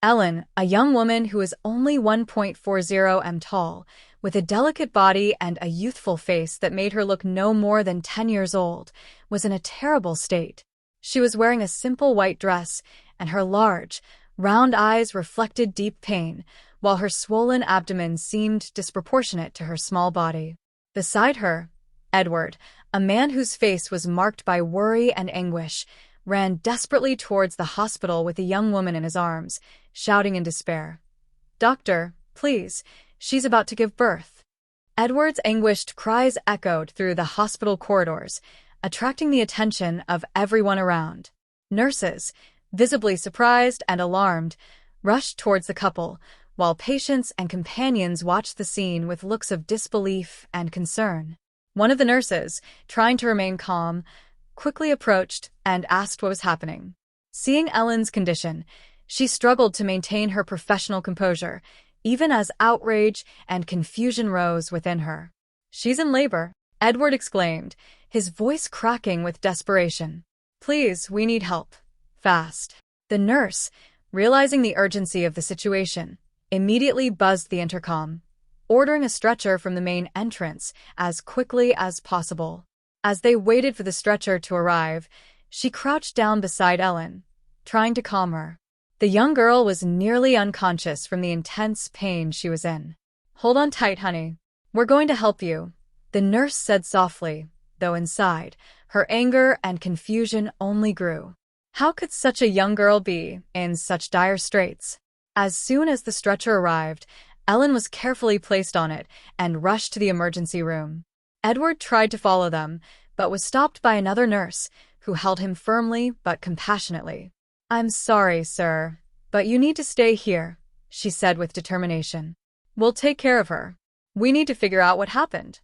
Ellen, a young woman who is only 1.40 m tall, with a delicate body and a youthful face that made her look no more than 10 years old, was in a terrible state. She was wearing a simple white dress, and her large, round eyes reflected deep pain, while her swollen abdomen seemed disproportionate to her small body. Beside her, Edward, a man whose face was marked by worry and anguish, ran desperately towards the hospital with a young woman in his arms, shouting in despair, "Doctor, please, she's about to give birth." Edward's anguished cries echoed through the hospital corridors, attracting the attention of everyone around. Nurses, visibly surprised and alarmed, rushed towards the couple, while patients and companions watched the scene with looks of disbelief and concern. One of the nurses, trying to remain calm, quickly approached and asked what was happening. Seeing Ellen's condition, she struggled to maintain her professional composure, even as outrage and confusion rose within her. "She's in labor," Edward exclaimed, his voice cracking with desperation. "Please, we need help. Fast." The nurse, realizing the urgency of the situation, immediately buzzed the intercom, ordering a stretcher from the main entrance as quickly as possible. As they waited for the stretcher to arrive, she crouched down beside Ellen, trying to calm her. The young girl was nearly unconscious from the intense pain she was in. "Hold on tight, honey. We're going to help you," the nurse said softly, though inside, her anger and confusion only grew. How could such a young girl be in such dire straits? As soon as the stretcher arrived, Ellen was carefully placed on it and rushed to the emergency room. Edward tried to follow them, but was stopped by another nurse, who held him firmly but compassionately. "I'm sorry, sir, but you need to stay here," she said with determination. "We'll take care of her. We need to figure out what happened."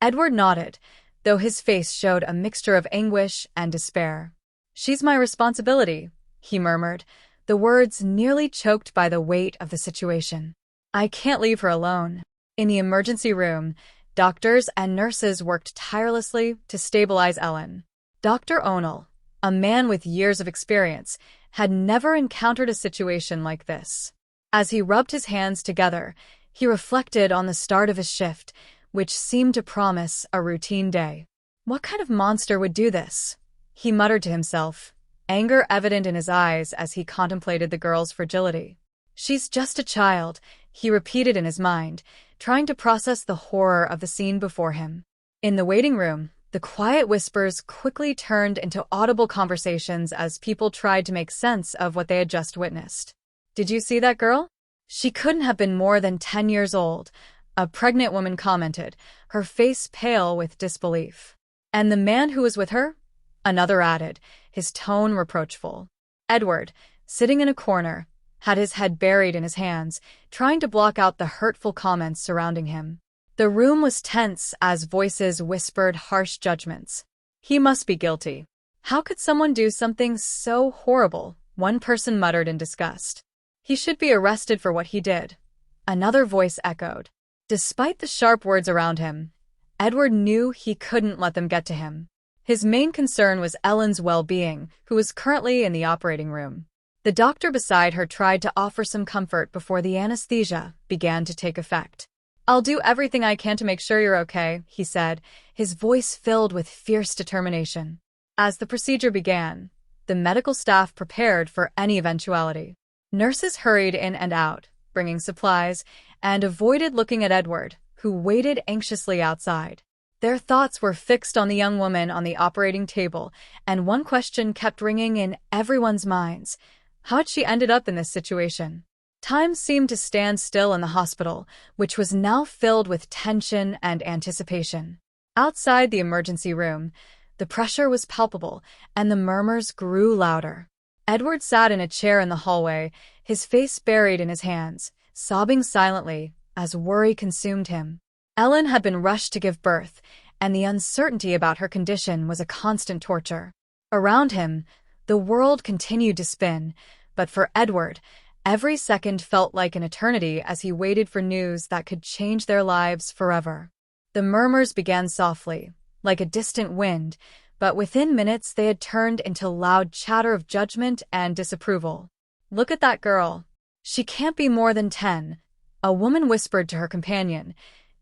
Edward nodded, though his face showed a mixture of anguish and despair. "She's my responsibility," he murmured, the words nearly choked by the weight of the situation. "I can't leave her alone." In the emergency room, doctors and nurses worked tirelessly to stabilize Ellen. Dr. O'Neill, a man with years of experience, had never encountered a situation like this. As he rubbed his hands together, he reflected on the start of his shift, which seemed to promise a routine day. What kind of monster would do this? He muttered to himself, anger evident in his eyes as he contemplated the girl's fragility. "She's just a child," he repeated in his mind, trying to process the horror of the scene before him. In the waiting room, the quiet whispers quickly turned into audible conversations as people tried to make sense of what they had just witnessed. "Did you see that girl? She couldn't have been more than 10 years old," a pregnant woman commented, her face pale with disbelief. "And the man who was with her?" another added, his tone reproachful. Edward, sitting in a corner, had his head buried in his hands, trying to block out the hurtful comments surrounding him. The room was tense as voices whispered harsh judgments. "He must be guilty. How could someone do something so horrible?" one person muttered in disgust. "He should be arrested for what he did," another voice echoed. Despite the sharp words around him, Edward knew he couldn't let them get to him. His main concern was Ellen's well-being, who was currently in the operating room. The doctor beside her tried to offer some comfort before the anesthesia began to take effect. "I'll do everything I can to make sure you're okay," he said, his voice filled with fierce determination. As the procedure began, the medical staff prepared for any eventuality. Nurses hurried in and out, bringing supplies, and avoided looking at Edward, who waited anxiously outside. Their thoughts were fixed on the young woman on the operating table, and one question kept ringing in everyone's minds. How had she ended up in this situation? Time seemed to stand still in the hospital, which was now filled with tension and anticipation. Outside the emergency room, the pressure was palpable, and the murmurs grew louder. Edward sat in a chair in the hallway, his face buried in his hands, sobbing silently as worry consumed him. Ellen had been rushed to give birth, and the uncertainty about her condition was a constant torture. Around him, the world continued to spin, but for Edward, every second felt like an eternity as he waited for news that could change their lives forever. The murmurs began softly, like a distant wind, but within minutes they had turned into loud chatter of judgment and disapproval. "Look at that girl," She can't be more than 10, a woman whispered to her companion.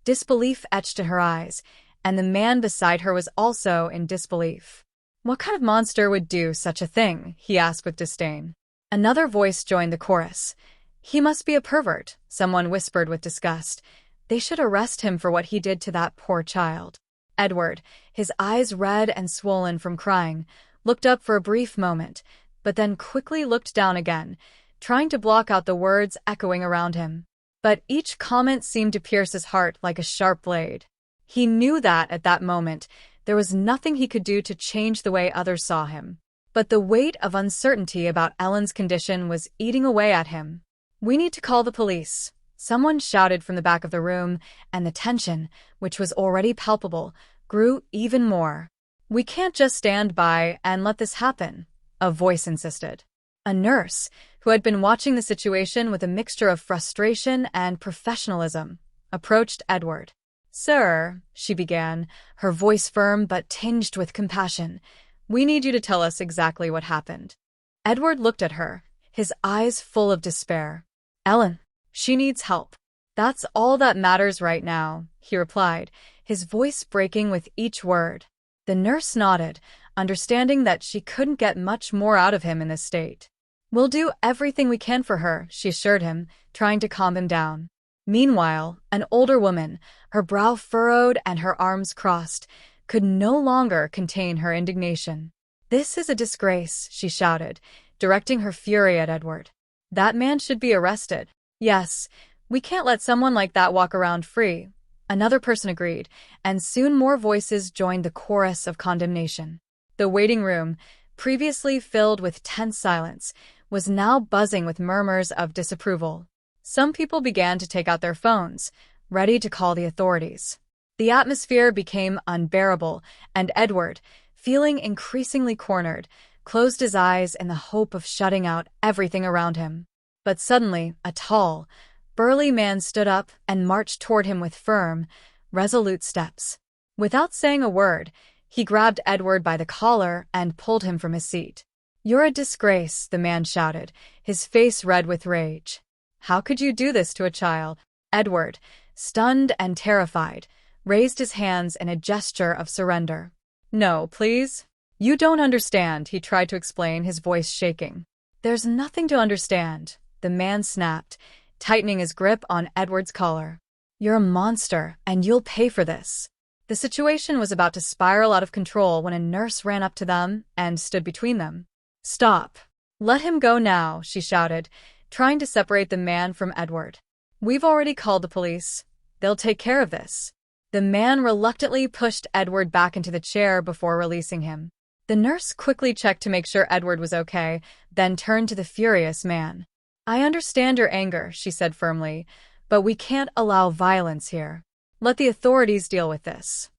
Disbelief etched in her eyes, and the man beside her was also in disbelief. What kind of monster would do such a thing? He asked with disdain. Another voice joined the chorus. He must be a pervert, someone whispered with disgust. They should arrest him for what he did to that poor child. Edward, his eyes red and swollen from crying, looked up for a brief moment, but then quickly looked down again, trying to block out the words echoing around him. But each comment seemed to pierce his heart like a sharp blade. He knew that, at that moment, there was nothing he could do to change the way others saw him. But the weight of uncertainty about Ellen's condition was eating away at him. "We need to call the police," someone shouted from the back of the room, and the tension, which was already palpable, grew even more. "We can't just stand by and let this happen," a voice insisted. A nurse, who had been watching the situation with a mixture of frustration and professionalism, approached Edward. "Sir," she began, her voice firm but tinged with compassion, "we need you to tell us exactly what happened." Edward looked at her, his eyes full of despair. "Ellen, she needs help. That's all that matters right now," he replied, his voice breaking with each word. The nurse nodded, understanding that she couldn't get much more out of him in this state. "We'll do everything we can for her," she assured him, trying to calm him down. Meanwhile, an older woman, her brow furrowed and her arms crossed, could no longer contain her indignation. "This is a disgrace," she shouted, directing her fury at Edward. "That man should be arrested." "Yes, we can't let someone like that walk around free," another person agreed, and soon more voices joined the chorus of condemnation. The waiting room, previously filled with tense silence, was now buzzing with murmurs of disapproval. Some people began to take out their phones, ready to call the authorities. The atmosphere became unbearable, and Edward, feeling increasingly cornered, closed his eyes in the hope of shutting out everything around him. But suddenly, a tall, burly man stood up and marched toward him with firm, resolute steps. Without saying a word, he grabbed Edward by the collar and pulled him from his seat. "You're a disgrace," the man shouted, his face red with rage. "How could you do this to a child?" Edward, stunned and terrified, raised his hands in a gesture of surrender. "No, please. You don't understand," he tried to explain, his voice shaking. "There's nothing to understand," the man snapped, tightening his grip on Edward's collar. "You're a monster, and you'll pay for this." The situation was about to spiral out of control when a nurse ran up to them and stood between them. "Stop. Let him go now," she shouted, trying to separate the man from Edward. "We've already called the police. They'll take care of this." The man reluctantly pushed Edward back into the chair before releasing him. The nurse quickly checked to make sure Edward was okay, then turned to the furious man. "I understand your anger," she said firmly, "but we can't allow violence here. Let the authorities deal with this."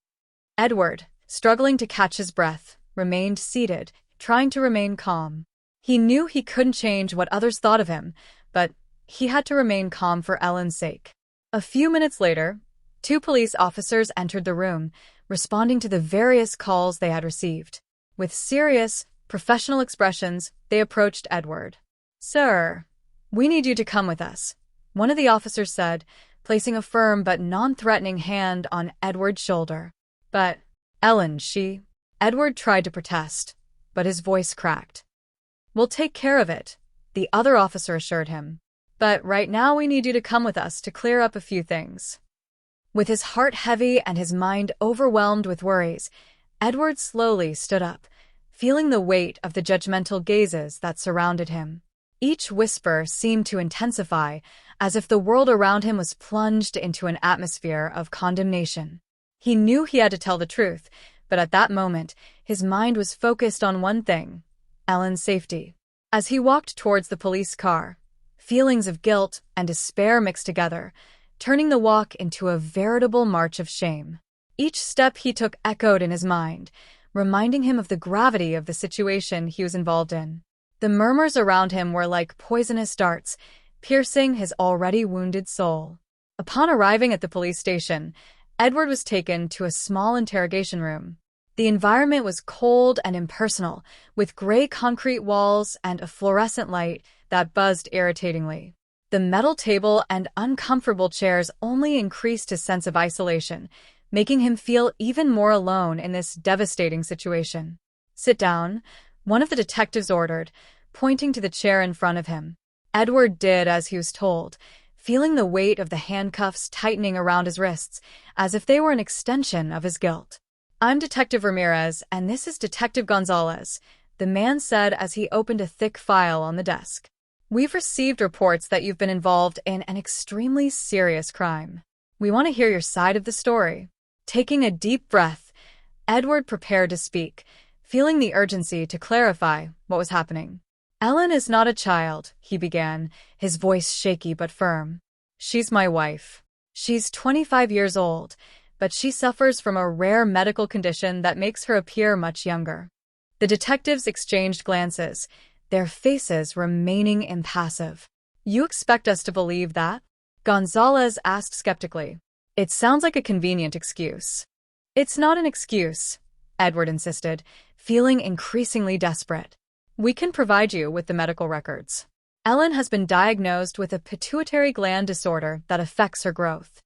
Edward, struggling to catch his breath, remained seated, trying to remain calm. He knew he couldn't change what others thought of him, but he had to remain calm for Ellen's sake. A few minutes later, 2 police officers entered the room, responding to the various calls they had received. With serious, professional expressions, they approached Edward. "Sir, we need you to come with us," one of the officers said, placing a firm but non-threatening hand on Edward's shoulder. "But, Ellen, she—" Edward tried to protest, but his voice cracked. "We'll take care of it," the other officer assured him. "But right now we need you to come with us to clear up a few things." With his heart heavy and his mind overwhelmed with worries, Edward slowly stood up, feeling the weight of the judgmental gazes that surrounded him. Each whisper seemed to intensify, as if the world around him was plunged into an atmosphere of condemnation. He knew he had to tell the truth, but at that moment, his mind was focused on one thing: Ellen's safety. As he walked towards the police car, feelings of guilt and despair mixed together, turning the walk into a veritable march of shame. Each step he took echoed in his mind, reminding him of the gravity of the situation he was involved in. The murmurs around him were like poisonous darts, piercing his already wounded soul. Upon arriving at the police station, Edward was taken to a small interrogation room. The environment was cold and impersonal, with gray concrete walls and a fluorescent light that buzzed irritatingly. The metal table and uncomfortable chairs only increased his sense of isolation, making him feel even more alone in this devastating situation. "Sit down," one of the detectives ordered, pointing to the chair in front of him. Edward did as he was told, feeling the weight of the handcuffs tightening around his wrists, as if they were an extension of his guilt. "I'm Detective Ramirez, and this is Detective Gonzalez," the man said as he opened a thick file on the desk. "We've received reports that you've been involved in an extremely serious crime. We want to hear your side of the story." Taking a deep breath, Edward prepared to speak, feeling the urgency to clarify what was happening. "Ellen is not a child," he began, his voice shaky but firm. "She's my wife. She's 25 years old, but she suffers from a rare medical condition that makes her appear much younger." The detectives exchanged glances, their faces remaining impassive. "You expect us to believe that?" Gonzalez asked skeptically. "It sounds like a convenient excuse." "It's not an excuse," Edward insisted, feeling increasingly desperate. "We can provide you with the medical records. Ellen has been diagnosed with a pituitary gland disorder that affects her growth."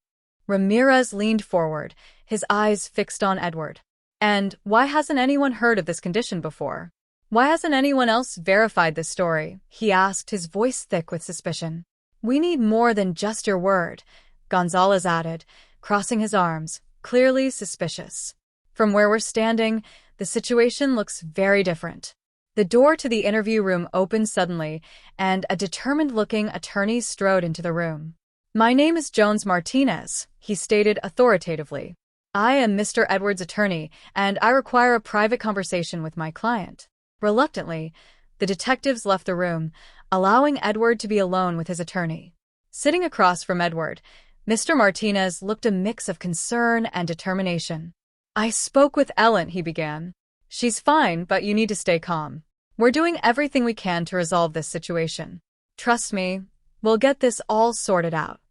Ramirez leaned forward, his eyes fixed on Edward. "And why hasn't anyone heard of this condition before? Why hasn't anyone else verified this story?" he asked, his voice thick with suspicion. "We need more than just your word," Gonzalez added, crossing his arms, clearly suspicious. "From where we're standing, the situation looks very different." The door to the interview room opened suddenly, and a determined-looking attorney strode into the room. "My name is Jones Martinez," he stated authoritatively. "I am Mr. Edwards' attorney, and I require a private conversation with my client." Reluctantly, the detectives left the room, allowing Edward to be alone with his attorney. Sitting across from Edward, Mr. Martinez looked a mix of concern and determination. "I spoke with Ellen," he began. "She's fine, but you need to stay calm. We're doing everything we can to resolve this situation. Trust me, we'll get this all sorted out."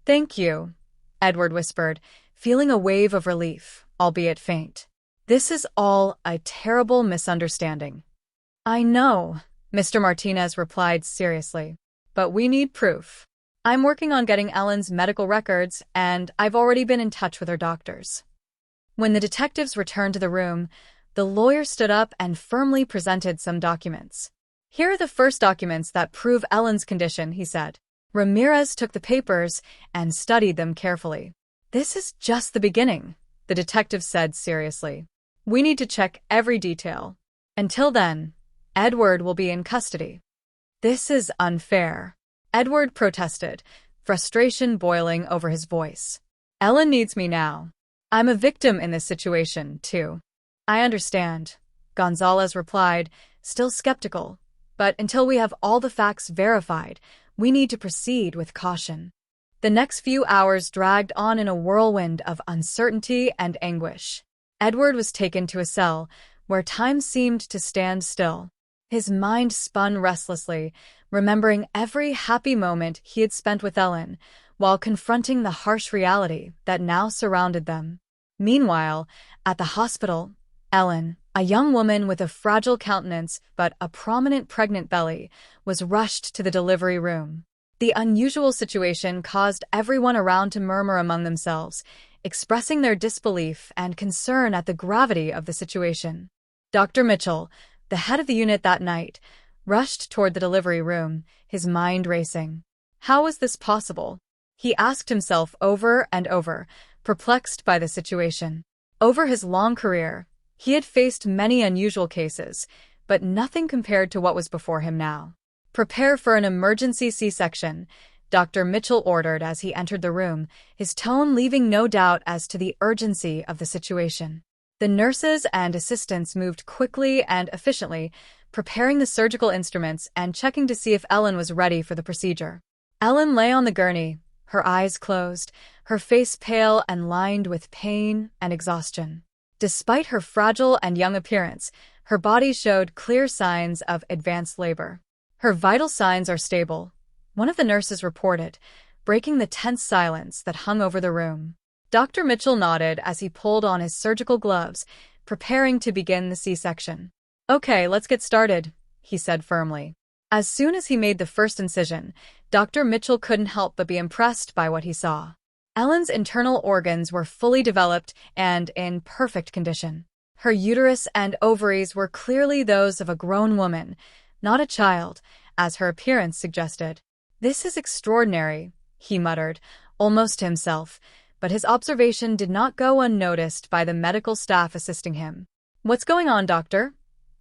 "Thank you," Edward whispered, feeling a wave of relief, albeit faint. "This is all a terrible misunderstanding." "I know," Mr. Martinez replied seriously, "but we need proof. I'm working on getting Ellen's medical records, and I've already been in touch with her doctors." When the detectives returned to the room, the lawyer stood up and firmly presented some documents. "Here are the first documents that prove Ellen's condition," he said. Ramirez took the papers and studied them carefully. "This is just the beginning," the detective said seriously. "We need to check every detail. Until then, Edward will be in custody." "This is unfair," Edward protested, frustration boiling over his voice. "Ellen needs me now. I'm a victim in this situation, too." "I understand," Gonzalez replied, still skeptical. "But until we have all the facts verified, we need to proceed with caution." The next few hours dragged on in a whirlwind of uncertainty and anguish. Edward was taken to a cell, where time seemed to stand still. His mind spun restlessly, remembering every happy moment he had spent with Ellen, while confronting the harsh reality that now surrounded them. Meanwhile, at the hospital, Ellen, a young woman with a fragile countenance but a prominent pregnant belly, was rushed to the delivery room. The unusual situation caused everyone around to murmur among themselves, expressing their disbelief and concern at the gravity of the situation. Dr. Mitchell, the head of the unit that night, rushed toward the delivery room, his mind racing. How was this possible? He asked himself over and over, perplexed by the situation. Over his long career, he had faced many unusual cases, but nothing compared to what was before him now. "Prepare for an emergency C-section," Dr. Mitchell ordered as he entered the room, his tone leaving no doubt as to the urgency of the situation. The nurses and assistants moved quickly and efficiently, preparing the surgical instruments and checking to see if Ellen was ready for the procedure. Ellen lay on the gurney, her eyes closed, her face pale and lined with pain and exhaustion. Despite her fragile and young appearance, her body showed clear signs of advanced labor. "Her vital signs are stable," one of the nurses reported, breaking the tense silence that hung over the room. Dr. Mitchell nodded as he pulled on his surgical gloves, preparing to begin the C-section. "Okay, let's get started," he said firmly. As soon as he made the first incision, Dr. Mitchell couldn't help but be impressed by what he saw. Ellen's internal organs were fully developed and in perfect condition. Her uterus and ovaries were clearly those of a grown woman, not a child, as her appearance suggested. "This is extraordinary," he muttered, almost to himself, but his observation did not go unnoticed by the medical staff assisting him. "What's going on, doctor?"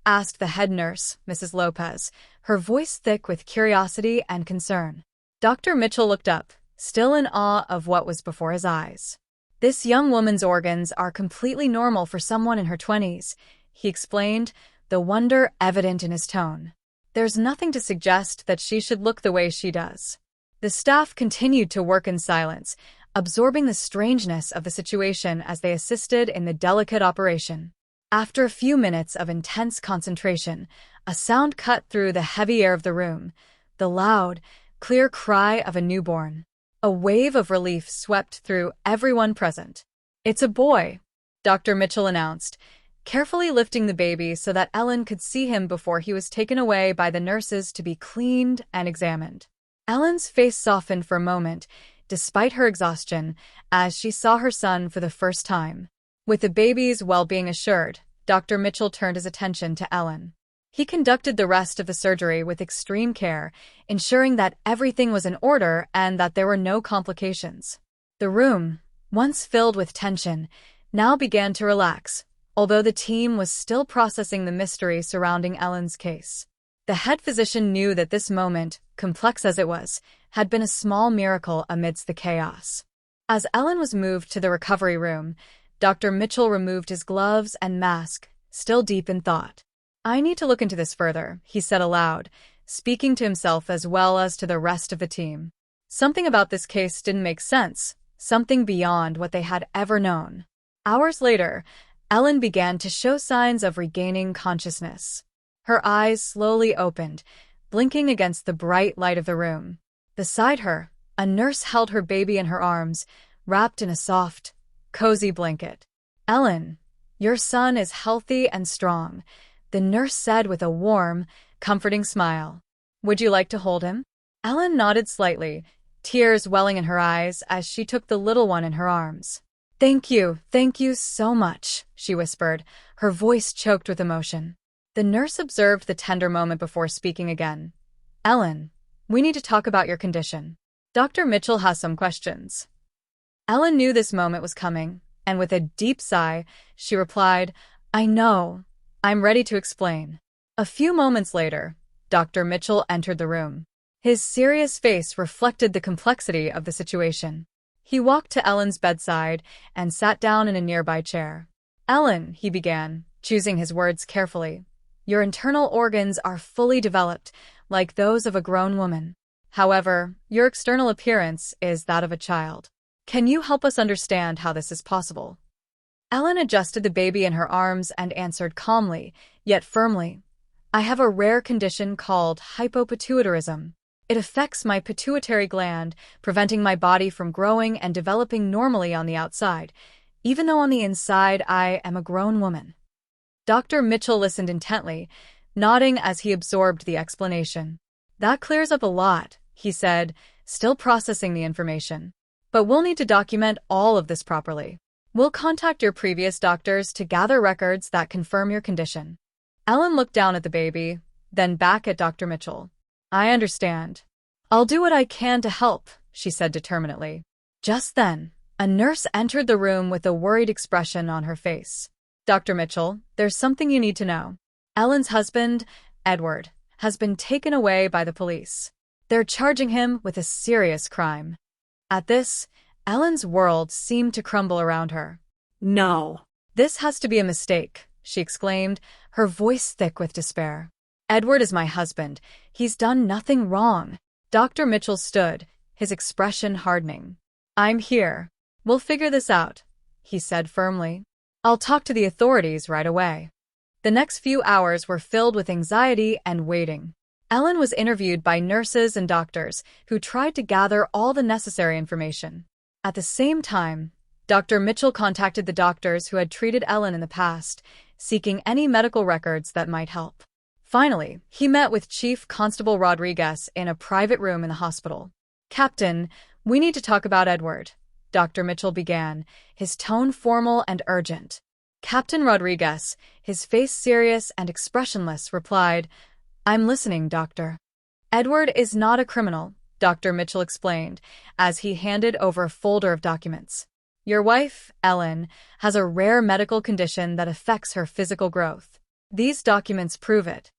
asked the head nurse, Mrs. Lopez, her voice thick with curiosity and concern. Dr. Mitchell looked up, still in awe of what was before his eyes. "This young woman's organs are completely normal for someone in her 20s, he explained, the wonder evident in his tone. "There's nothing to suggest that she should look the way she does." The staff continued to work in silence, absorbing the strangeness of the situation as they assisted in the delicate operation. After a few minutes of intense concentration, a sound cut through the heavy air of the room, the loud, clear cry of a newborn. A wave of relief swept through everyone present. "It's a boy," Dr. Mitchell announced, carefully lifting the baby so that Ellen could see him before he was taken away by the nurses to be cleaned and examined. Ellen's face softened for a moment, despite her exhaustion, as she saw her son for the first time. With the baby's well-being assured, Dr. Mitchell turned his attention to Ellen. He conducted the rest of the surgery with extreme care, ensuring that everything was in order and that there were no complications. The room, once filled with tension, now began to relax, although the team was still processing the mystery surrounding Ellen's case. The head physician knew that this moment, complex as it was, had been a small miracle amidst the chaos. As Ellen was moved to the recovery room, Dr. Mitchell removed his gloves and mask, still deep in thought. "I need to look into this further," he said aloud, speaking to himself as well as to the rest of the team. Something about this case didn't make sense, something beyond what they had ever known. Hours later, Ellen began to show signs of regaining consciousness. Her eyes slowly opened, blinking against the bright light of the room. Beside her, a nurse held her baby in her arms, wrapped in a soft, cozy blanket. "Ellen, your son is healthy and strong," the nurse said with a warm, comforting smile. "Would you like to hold him?" Ellen nodded slightly, tears welling in her eyes as she took the little one in her arms. Thank you so much," she whispered, her voice choked with emotion. The nurse observed the tender moment before speaking again. "Ellen, we need to talk about your condition. Dr. Mitchell has some questions." Ellen knew this moment was coming, and with a deep sigh, she replied, "I know. I'm ready to explain." A few moments later, Dr. Mitchell entered the room. His serious face reflected the complexity of the situation. He walked to Ellen's bedside and sat down in a nearby chair. "Ellen," he began, choosing his words carefully, "your internal organs are fully developed, like those of a grown woman. However, your external appearance is that of a child. Can you help us understand how this is possible?" Ellen adjusted the baby in her arms and answered calmly, yet firmly, "I have a rare condition called hypopituitarism. It affects my pituitary gland, preventing my body from growing and developing normally on the outside, even though on the inside I am a grown woman." Dr. Mitchell listened intently, nodding as he absorbed the explanation. "That clears up a lot," he said, still processing the information. "But we'll need to document all of this properly. We'll contact your previous doctors to gather records that confirm your condition." Ellen looked down at the baby, then back at Dr. Mitchell. "I understand. I'll do what I can to help," she said determinedly. Just then, a nurse entered the room with a worried expression on her face. "Dr. Mitchell, there's something you need to know. Ellen's husband, Edward, has been taken away by the police. They're charging him with a serious crime." At this, Ellen's world seemed to crumble around her. "No. This has to be a mistake," she exclaimed, her voice thick with despair. "Edward is my husband. He's done nothing wrong." Dr. Mitchell stood, his expression hardening. "I'm here. We'll figure this out," he said firmly. "I'll talk to the authorities right away." The next few hours were filled with anxiety and waiting. Ellen was interviewed by nurses and doctors who tried to gather all the necessary information. At the same time, Dr. Mitchell contacted the doctors who had treated Ellen in the past, seeking any medical records that might help. Finally, he met with Chief Constable Rodriguez in a private room in the hospital. "Captain, we need to talk about Edward," Dr. Mitchell began, his tone formal and urgent. Captain Rodriguez, his face serious and expressionless, replied, "I'm listening, doctor." "Edward is not a criminal," Dr. Mitchell explained, as he handed over a folder of documents. "Your wife, Ellen, has a rare medical condition that affects her physical growth. These documents prove it."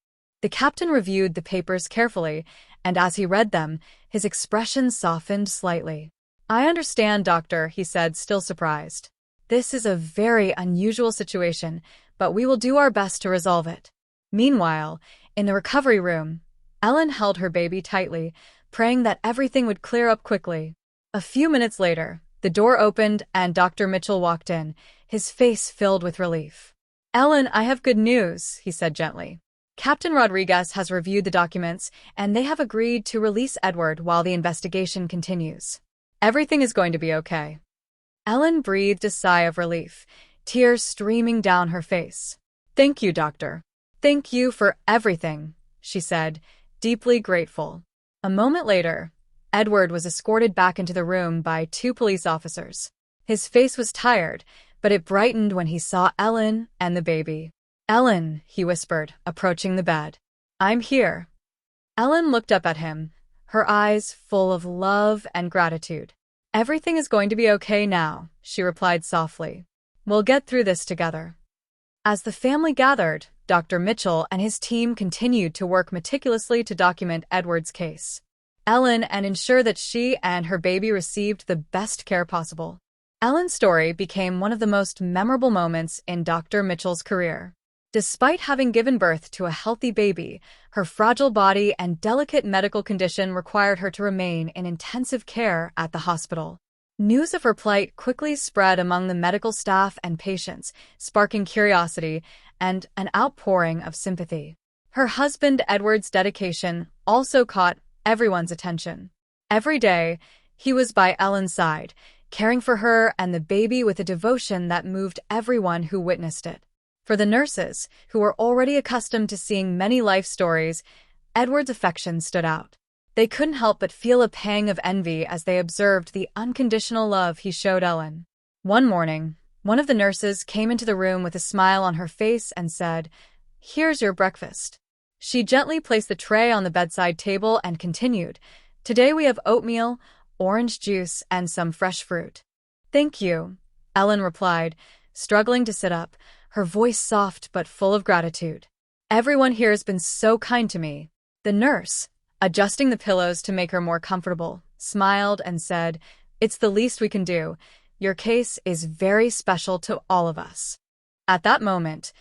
The captain reviewed the papers carefully, and as he read them, his expression softened slightly. "I understand, doctor," he said, still surprised. "This is a very unusual situation, but we will do our best to resolve it." Meanwhile, in the recovery room, Ellen held her baby tightly, praying that everything would clear up quickly. A few minutes later, the door opened and Dr. Mitchell walked in, his face filled with relief. "Ellen, I have good news," he said gently. "Captain Rodriguez has reviewed the documents, and they have agreed to release Edward while the investigation continues. Everything is going to be okay." Ellen breathed a sigh of relief, tears streaming down her face. "Thank you, doctor. Thank you for everything," she said, deeply grateful. A moment later, Edward was escorted back into the room by 2 police officers. His face was tired, but it brightened when he saw Ellen and the baby. "Ellen," he whispered, approaching the bed. "I'm here." Ellen looked up at him, her eyes full of love and gratitude. "Everything is going to be okay now," she replied softly. "We'll get through this together." As the family gathered, Dr. Mitchell and his team continued to work meticulously to document Edward's case. Ellen and ensure that she and her baby received the best care possible. Ellen's story became one of the most memorable moments in Dr. Mitchell's career. Despite having given birth to a healthy baby, her fragile body and delicate medical condition required her to remain in intensive care at the hospital. News of her plight quickly spread among the medical staff and patients, sparking curiosity and an outpouring of sympathy. Her husband Edward's dedication also caught everyone's attention. Every day, he was by Ellen's side, caring for her and the baby with a devotion that moved everyone who witnessed it. For the nurses, who were already accustomed to seeing many life stories, Edward's affection stood out. They couldn't help but feel a pang of envy as they observed the unconditional love he showed Ellen. One morning, one of the nurses came into the room with a smile on her face and said, "Here's your breakfast." She gently placed the tray on the bedside table and continued, "Today we have oatmeal, orange juice, and some fresh fruit." "Thank you," Ellen replied, struggling to sit up, her voice soft but full of gratitude. "Everyone here has been so kind to me." The nurse, adjusting the pillows to make her more comfortable, smiled and said, "It's the least we can do. Your case is very special to all of us." At that moment,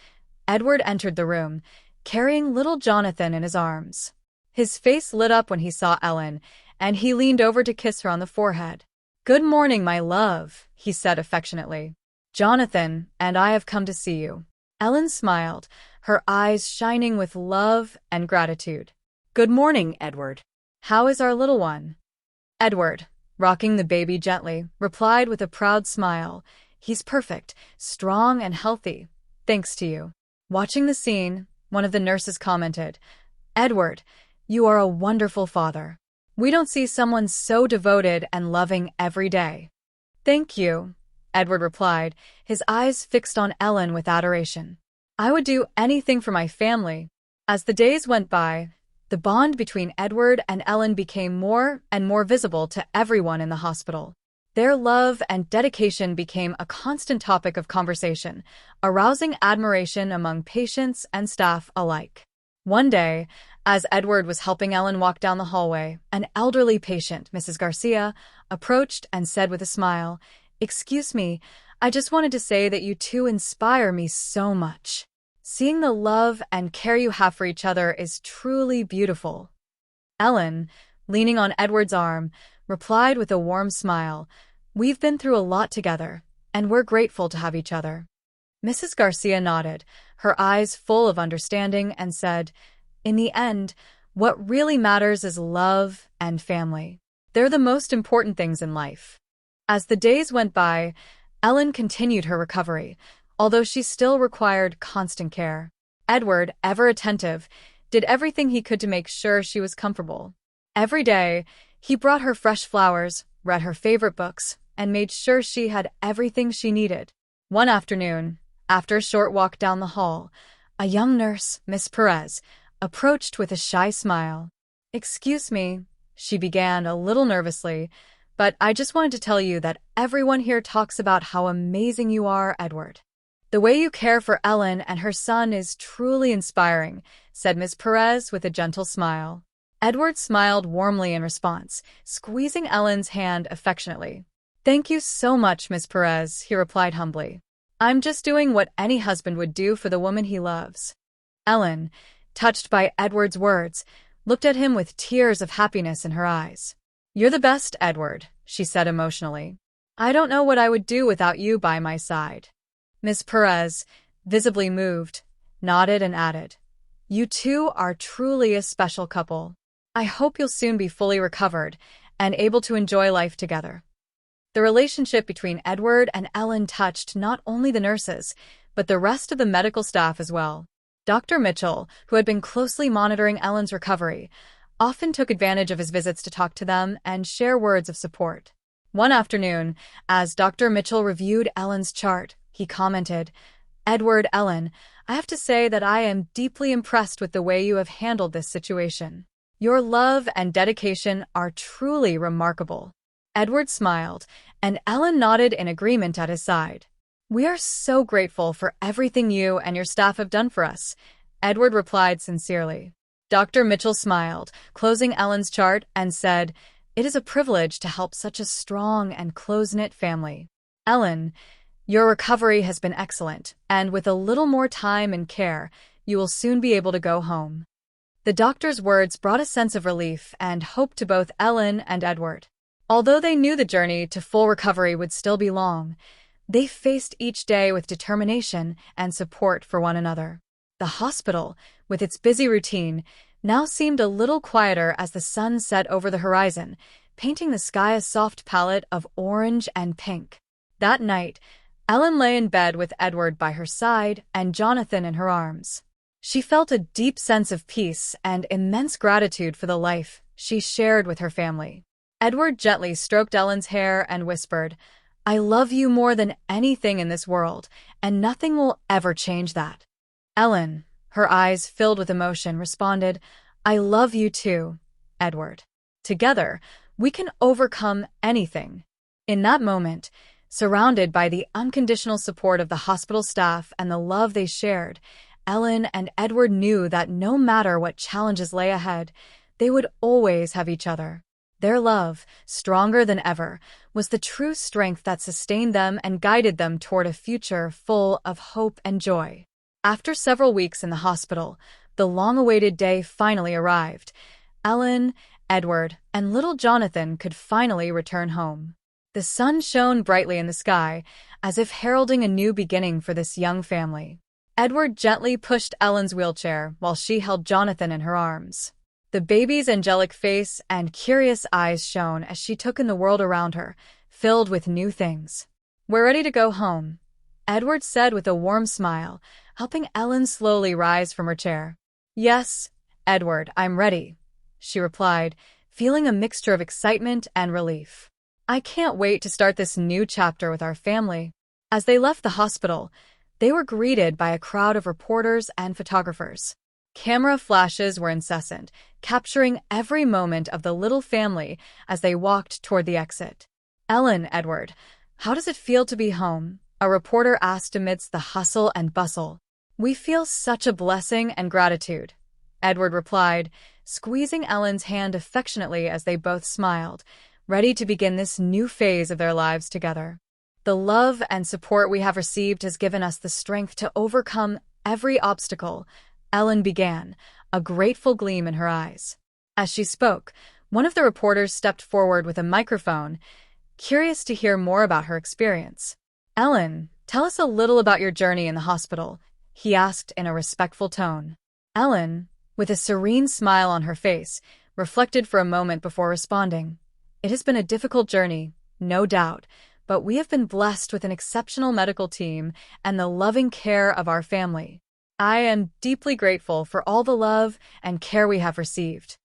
Edward entered the room, carrying little Jonathan in his arms. His face lit up when he saw Ellen, and he leaned over to kiss her on the forehead. "Good morning, my love," he said affectionately. "Jonathan and I have come to see you." Ellen smiled, her eyes shining with love and gratitude. "Good morning, Edward. How is our little one?" Edward, rocking the baby gently, replied with a proud smile, "He's perfect, strong and healthy, thanks to you." Watching the scene, one of the nurses commented, "Edward, you are a wonderful father. We don't see someone so devoted and loving every day." "Thank you," Edward replied, his eyes fixed on Ellen with adoration. "I would do anything for my family." As the days went by, the bond between Edward and Ellen became more and more visible to everyone in the hospital. Their love and dedication became a constant topic of conversation, arousing admiration among patients and staff alike. One day, as Edward was helping Ellen walk down the hallway, an elderly patient, Mrs. Garcia, approached and said with a smile, "Excuse me, I just wanted to say that you two inspire me so much. Seeing the love and care you have for each other is truly beautiful." Ellen, leaning on Edward's arm, replied with a warm smile, "We've been through a lot together, and we're grateful to have each other." Mrs. Garcia nodded, her eyes full of understanding, and said, "In the end, what really matters is love and family. They're the most important things in life." As the days went by, Ellen continued her recovery, although she still required constant care. Edward, ever attentive, did everything he could to make sure she was comfortable. Every day, he brought her fresh flowers, read her favorite books, and made sure she had everything she needed. One afternoon, after a short walk down the hall, a young nurse, Miss Perez, approached with a shy smile. "Excuse me," she began a little nervously, "but I just wanted to tell you that everyone here talks about how amazing you are, Edward. The way you care for Ellen and her son is truly inspiring," said Miss Perez with a gentle smile. Edward smiled warmly in response, squeezing Ellen's hand affectionately. "Thank you so much, Miss Perez," he replied humbly. "I'm just doing what any husband would do for the woman he loves." Ellen, touched by Edward's words, looked at him with tears of happiness in her eyes. "You're the best, Edward," she said emotionally. "I don't know what I would do without you by my side." Miss Perez, visibly moved, nodded and added, "You two are truly a special couple. I hope you'll soon be fully recovered and able to enjoy life together." The relationship between Edward and Ellen touched not only the nurses, but the rest of the medical staff as well. Dr. Mitchell, who had been closely monitoring Ellen's recovery, often took advantage of his visits to talk to them and share words of support. One afternoon, as Dr. Mitchell reviewed Ellen's chart, he commented, "Edward, Ellen, I have to say that I am deeply impressed with the way you have handled this situation. Your love and dedication are truly remarkable." Edward smiled, and Ellen nodded in agreement at his side. "We are so grateful for everything you and your staff have done for us," Edward replied sincerely. Dr. Mitchell smiled, closing Ellen's chart, and said, "It is a privilege to help such a strong and close-knit family. Ellen, your recovery has been excellent, and with a little more time and care, you will soon be able to go home." The doctor's words brought a sense of relief and hope to both Ellen and Edward. Although they knew the journey to full recovery would still be long, they faced each day with determination and support for one another. The hospital, with its busy routine, now seemed a little quieter as the sun set over the horizon, painting the sky a soft palette of orange and pink. That night, Ellen lay in bed with Edward by her side and Jonathan in her arms. She felt a deep sense of peace and immense gratitude for the life she shared with her family. Edward gently stroked Ellen's hair and whispered, "I love you more than anything in this world, and nothing will ever change that." Ellen, her eyes filled with emotion, responded, "I love you too, Edward. Together, we can overcome anything." In that moment, surrounded by the unconditional support of the hospital staff and the love they shared, Ellen and Edward knew that no matter what challenges lay ahead, they would always have each other. Their love, stronger than ever, was the true strength that sustained them and guided them toward a future full of hope and joy. After several weeks in the hospital, the long-awaited day finally arrived. Ellen, Edward, and little Jonathan could finally return home. The sun shone brightly in the sky, as if heralding a new beginning for this young family. Edward gently pushed Ellen's wheelchair while she held Jonathan in her arms. The baby's angelic face and curious eyes shone as she took in the world around her, filled with new things. "We're ready to go home," Edward said with a warm smile, helping Ellen slowly rise from her chair. "Yes, Edward, I'm ready," she replied, feeling a mixture of excitement and relief. "I can't wait to start this new chapter with our family." As they left the hospital, they were greeted by a crowd of reporters and photographers. Camera flashes were incessant, capturing every moment of the little family as they walked toward the exit. "Ellen, Edward, how does it feel to be home?" a reporter asked amidst the hustle and bustle. "We feel such a blessing and gratitude," Edward replied, squeezing Ellen's hand affectionately as they both smiled, ready to begin this new phase of their lives together. "The love and support we have received has given us the strength to overcome every obstacle," Ellen began, a grateful gleam in her eyes. As she spoke, one of the reporters stepped forward with a microphone, curious to hear more about her experience. "Ellen, tell us a little about your journey in the hospital," he asked in a respectful tone. Ellen, with a serene smile on her face, reflected for a moment before responding. "It has been a difficult journey, no doubt, but we have been blessed with an exceptional medical team and the loving care of our family. I am deeply grateful for all the love and care we have received.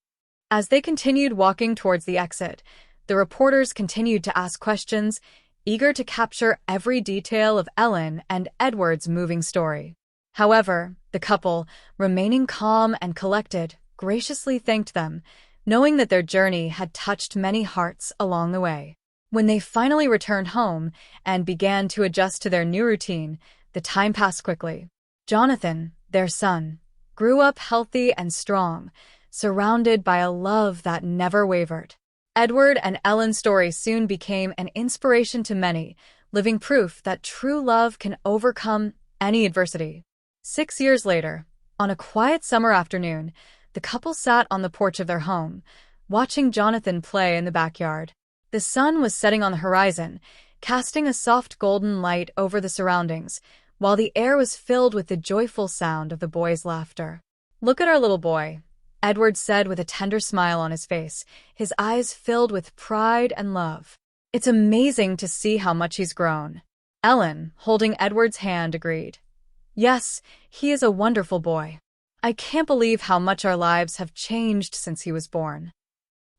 As they continued walking towards the exit, the reporters continued to ask questions, eager to capture every detail of Ellen and Edward's moving story. However, the couple, remaining calm and collected, graciously thanked them, knowing that their journey had touched many hearts along the way. When they finally returned home and began to adjust to their new routine, the time passed quickly. Jonathan, their son, grew up healthy and strong, surrounded by a love that never wavered. Edward and Ellen's story soon became an inspiration to many, living proof that true love can overcome any adversity. 6 years later, on a quiet summer afternoon, the couple sat on the porch of their home, watching Jonathan play in the backyard. The sun was setting on the horizon, casting a soft golden light over the surroundings, while the air was filled with the joyful sound of the boys' laughter. "Look at our little boy," Edward said with a tender smile on his face, his eyes filled with pride and love. "It's amazing to see how much he's grown." Ellen, holding Edward's hand, agreed. "Yes, he is a wonderful boy. I can't believe how much our lives have changed since he was born."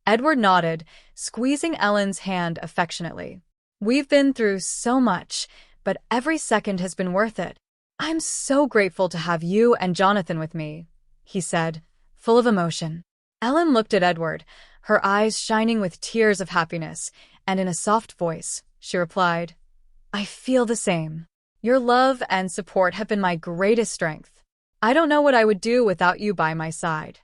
Edward nodded, squeezing Ellen's hand affectionately. "We've been through so much, but every second has been worth it. I'm so grateful to have you and Jonathan with me," he said, full of emotion. Ellen looked at Edward, her eyes shining with tears of happiness, and in a soft voice, she replied, "I feel the same. Your love and support have been my greatest strength. I don't know what I would do without you by my side."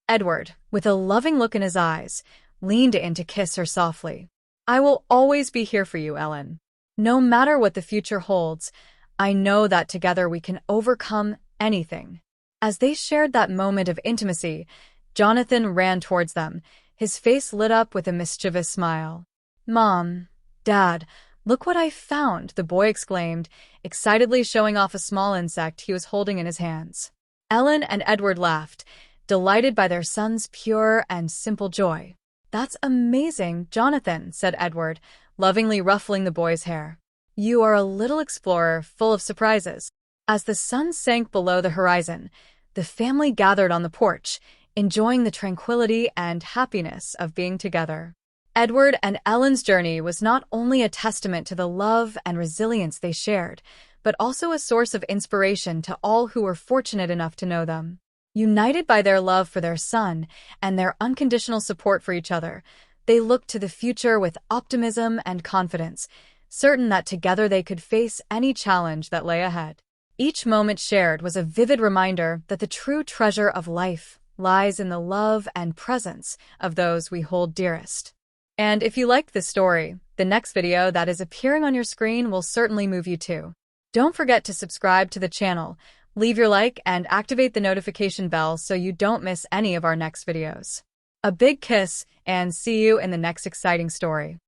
Edward, with a loving look in his eyes, leaned in to kiss her softly. "I will always be here for you, Ellen. No matter what the future holds, I know that together we can overcome anything." As they shared that moment of intimacy, Jonathan ran towards them, his face lit up with a mischievous smile. "Mom, Dad, look what I found," the boy exclaimed, excitedly showing off a small insect he was holding in his hands. Ellen and Edward laughed, delighted by their son's pure and simple joy. "That's amazing, Jonathan," said Edward, lovingly ruffling the boy's hair. "You are a little explorer full of surprises." As the sun sank below the horizon, the family gathered on the porch, enjoying the tranquility and happiness of being together. Edward and Ellen's journey was not only a testament to the love and resilience they shared, but also a source of inspiration to all who were fortunate enough to know them. United by their love for their son and their unconditional support for each other, they looked to the future with optimism and confidence, certain that together they could face any challenge that lay ahead. Each moment shared was a vivid reminder that the true treasure of life lies in the love and presence of those we hold dearest. And if you liked this story, the next video that is appearing on your screen will certainly move you too. Don't forget to subscribe to the channel, leave your like, and activate the notification bell so you don't miss any of our next videos. A big kiss, and see you in the next exciting story.